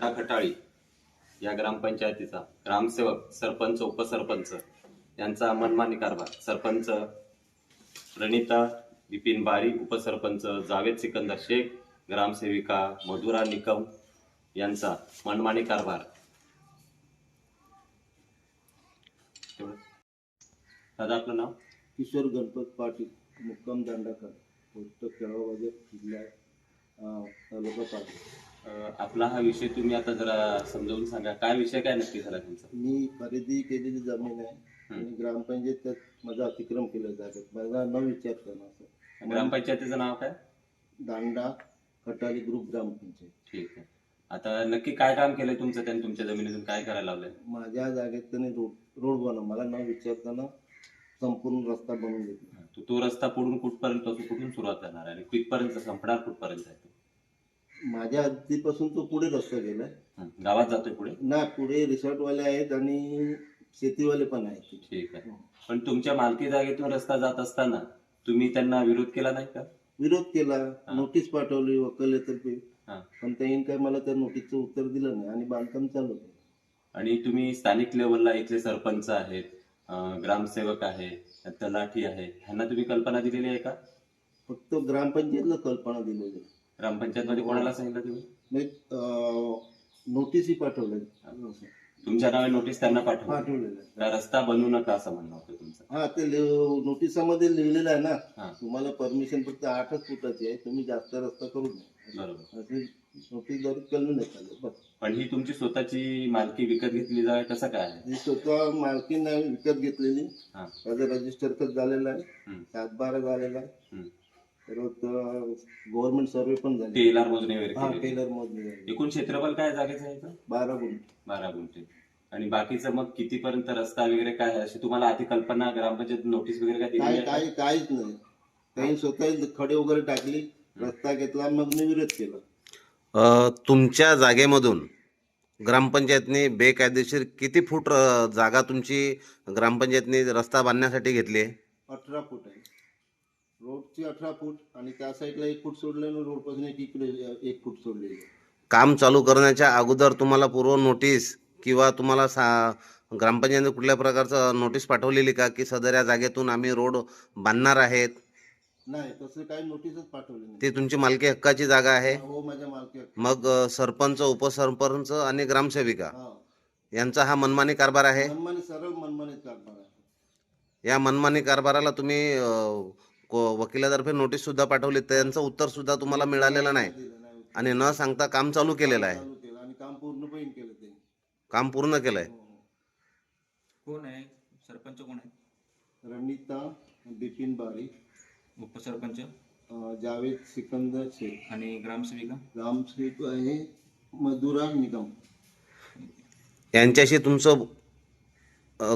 दांडा खटाळी या ग्रामपंचायतीचा ग्रामसेवक, सरपंच, उपसरपंच यांचा मनमानी कारभार. सरपंच प्रणिता बिपिन बारी, उपसरपंच जावेद सिकंदर शेख, ग्रामसेविका मधुरा निकम यांचा मनमानी कारभार. दादा आपलं नाव? किशोर गणपत पाटील, मुक्काम दांडाखड, पोस्ट केळाबाजार, जिल्हा तालुका पाटील. आपला हा विषय तुम्ही आता जरा समजावून सांगा, काय विषय काय नक्की झाला तुमचा? मी खरेदी केलेली जमीन आहे आणि ग्रामपंचायत त्यात माझा अतिक्रम केलं जातं. माझा न विचार करणं असं. ग्रामपंचायतीचं नाव काय? दांडा खटाली ग्रुप ग्रामपंचायत. ठीक आहे. आता नक्की काय काम केलंय तुमचं, त्यांनी तुमच्या जमिनीतून काय करायला लावलंय? माझ्या जागेत त्यांनी रोड बनव, मला न विचारताना संपूर्ण रस्ता बनवून घेतला. तो रस्ता पुढून कुठपर्यंत, कुठून सुरुवात करणार आणि कुठपर्यंत संपणार, कुठपर्यंत आहे तो? माझ्या हद्दीपासून तो पुढे रस्ता गेलाय. गावात जातोय पुढे? ना, पुढे रिसॉर्टवाले आहेत आणि शेतीवाले पण आहेत. ठीक आहे. पण तुमच्या मालकी जागेतून रस्ता जात असताना तुम्ही त्यांना विरोध केला नाही का? विरोध केला, नोटीस पाठवली वकिलातर्फे, पण त्यांनी काय मला त्या नोटीसचं उत्तर दिलं नाही आणि बांधकाम चालू केलं. आणि तुम्ही स्थानिक लेवलला इथले सरपंच आहेत, ग्रामसेवक आहे, तलाठी आहे, ह्यांना तुम्ही कल्पना दिलेली आहे का? फक्त ग्रामपंचायतला कल्पना दिलेली. ग्रामपंचायत मध्ये कोणाला सांगितलं तुम्ही? नोटीसही पाठवले. तुमच्या नावे नोटीस त्यांना पाठवलेलं. रस्ता बनवू नका असं म्हणणं होतं तुमचं? हा, ते नोटिसामध्ये लिहिलेलं आहे ना, तुम्हाला परमिशन फक्त 8च फुटाची आहे, तुम्ही जास्त रस्ता करू नये. बरोबर. नोटीसद्वारे कळून नाही. पण ही तुमची स्वतःची मालकी विकत घेतली जाय कसं काय आहे? ही स्वतः मालकी नाही विकत घेतलेली. माझं रजिस्टर खत झालेलं आहे, 7/12 झालेला आहे. परत गव्हर्नमेंट सर्वे पण झाली, टेलर मोजणी वगैरे. टेलर मोजणी. एकूण क्षेत्रफळ काय जागेचं आहे? 12 गुंठे. 12 गुंठे. आणि बाकीचं मग कितीपर्यंत रस्ता वगैरे काय आहे अशी तुम्हाला आधी कल्पना, ग्रामपंचायत नोटीस वगैरे काय दिली? काहीच नाही. काही स्वतः खडे वगैरे टाकली, रस्ता घेतला, मग मी विरोध केला. तुमच्या जागेमधून ग्रामपंचायतने बेकायदेशीर किती फूट जागा तुमची ग्रामपंचायतने रस्ता बांधण्यासाठी घेतली? 18 फूट आहे. रोडची 18 फूट आणि त्या साईडला 1 फूट सोडले आणि रोडपासून इकडे 1 फूट सोडलेले. काम चालू करण्याच्या अगोदर तुम्हाला पूर्व नोटीस किंवा तुम्हाला ग्रामपंचायतीने कुठल्या प्रकारचं नोटीस पाठवलेली का की सदर या जागेतून आम्ही रोड बांधणार आहेत? नाही, तसं काही नोटीसच पाठवली नाही. ती तुमची मालकी हक्काची जागा आहे? हो, माझ्या मालकी हक्क. मग सरपंच, उपसरपंच आणि ग्रामसेविका यांचा हा मनमानी कारभार आहे? सरळ मनमानी कारभार आहे. या मनमानी कारभाराला तुम्ही वकिलातर्फे नोटीस सुद्धा पाठवली, त्यांचं उत्तर सुद्धा तुम्हाला मिळालेलं नाही आणि न सांगता काम चालू केलेलं आहे. आणि काम पूर्णपणे केलं. ते काम पूर्ण केलंय. कोण आहे सरपंच? कोण आहे? प्रणिता बिपिन बारी. उपसरपंच? जावेद सिकंदर शेख. आणि ग्रामसेविका? ग्रामसेविका आहे मधुरा निकम. यांच्याशी तुमचं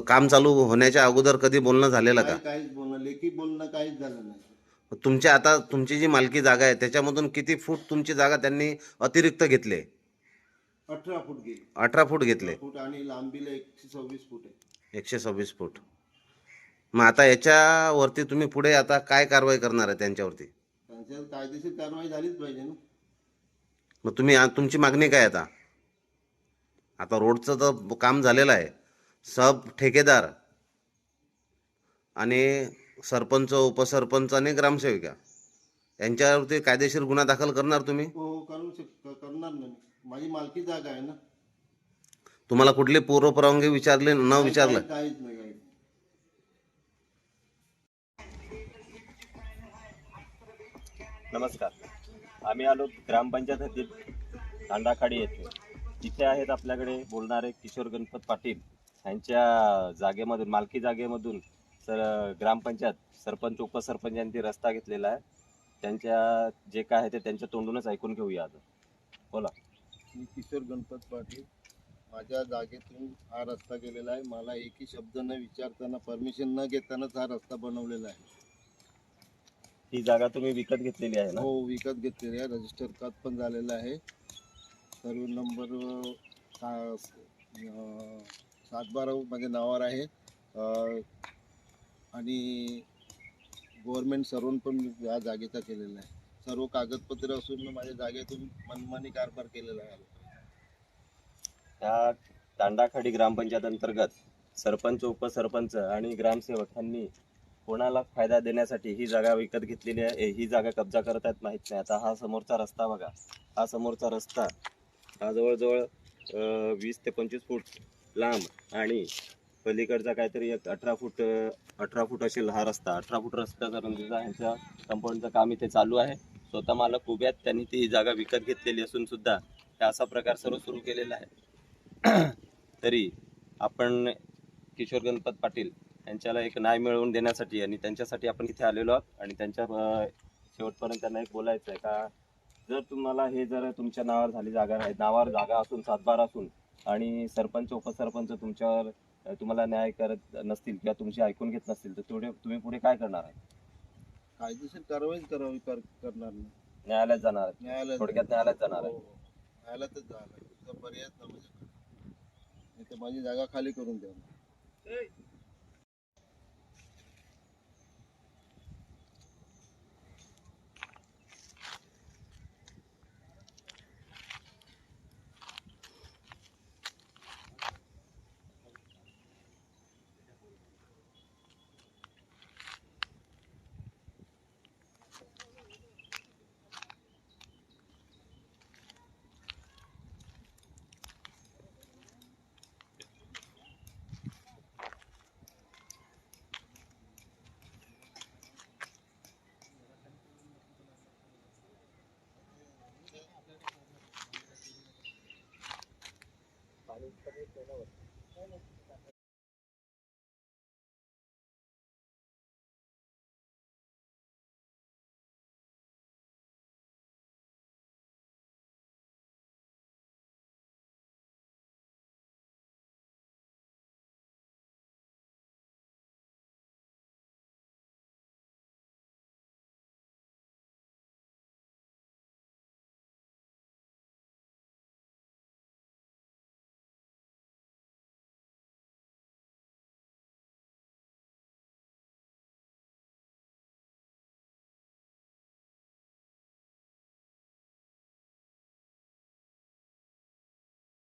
काम चालू होण्याच्या अगोदर कधी बोलणं झालेलं का? काहीच बोलणं, लेखी बोलणं काहीच झालं नाही. तुमच्या आता तुमची जी मालकी जागा आहे त्याच्यामधून किती फूट तुमची जागा त्यांनी अतिरिक्त घेतले? 18 फूट गेली. 18 फूट घेतले आणि लांबीला 126 फूट आहे. 126 फूट. मग आता याच्यावरती तुम्ही पुढे आता काय कारवाई करणार आहे त्यांच्यावरती? त्यांच्यावर कायदेशीर कारवाई झालीच पाहिजे ना. मग तुमची मागणी काय आता? आता रोडचं तर काम झालेलं आहे, सब ठेकेदार आणि सरपंच, उपसरपंच आणि ग्रामसेविका यांच्यावरती कायदेशीर गुन्हा दाखल करणार तुम्ही? हो, करणार ना. माझी मालकी जागा आहे ना. तुम्हाला कुठली पूर्वपरवानगी विचारली न विचारलं? काहीच नाही. नमस्कार. आम्ही आलो ग्रामपंचायत हद्दीत दांडाखाडी येथे. तिथे आहेत आपल्याकडे बोलणारे किशोर गणपत पाटील. यांच्या जागेमधून, मालकी जागेमधून ग्रामपंचायत, सरपंच, उपसरपंच यांनी रस्ता घेतलेला आहे. त्यांच्या जे काय आहे ते त्यांच्या तोंडूनच ऐकून घेऊया. आता बोला. मी किशोर गणपत पाटील. माझ्या जागेतून हा रस्ता गेलेला आहे. मला एकही शब्द न विचारताना, परमिशन न घेतानाच हा रस्ता बनवलेला आहे. ही जागा तुम्ही विकत घेतलेली आहे ना? हो, विकत घेतलेली आहे. रजिस्टर खत पण झालेलं आहे. सर्व नंबर 7/12 माझ्या नावावर आहे आणि गव्हर्नमेंट सर्वन पण या जागेचा केलेला आहे. सर्व कागदपत्र असून माझ्या जागेतून मनमानी कारभार केलेला आहे. ह्या तांडाखाडी ग्रामपंचायत अंतर्गत सरपंच, उपसरपंच आणि ग्रामसेवक यांनी कोणाला फायदा देण्यासाठी ही जागा विकत घेतलेली आहे, ही जागा कब्जा करत आहेत माहीत नाही. आता हा समोरचा रस्ता बघा, हा समोरचा रस्ता हा जवळजवळ 20 ते 25 फूट लांब आणि पलीकडचा काहीतरी एक 18 फूट असेल हा रस्ता. 18 फूट रस्त्याचा रंगीचा ह्यांच्या कंपाऊंडचं काम इथे चालू आहे. स्वतः मालक उभे आहेत, त्यांनी ती जागा विकत घेतलेली असून सुद्धा हे असा प्रकार सर्व सुरू केलेला आहे. तरी आपण किशोर गणपत पाटील यांच्याला एक न्याय मिळवून देण्यासाठी आणि त्यांच्यासाठी आपण इथे आलेलो आहोत आणि त्यांच्या शेवटपर्यंत त्यांना एक बोलायचं आहे का, जर तुम्हाला हे जर तुमच्या नावावर झाली जागा आहे, नावावर जागा असून सातबार असून आणि सरपंच, उपसरपंच तुमच्यावर तुम्हाला न्याय करत नसतील किंवा तुमची ऐकून घेत नसतील तर तुम्ही पुढे काय करणार आहे? कायदेशीर कारवाईच करणार नाही. न्यायालयात जाणार आहे. न्यायालयात थोडक्यात न्यायालयात जाणार आहे. हो, हो. न्यायालयातच जाणार. तुझा पर्यायच ना माझ्याकडे. नाही तर माझी जागा खाली करून द्या.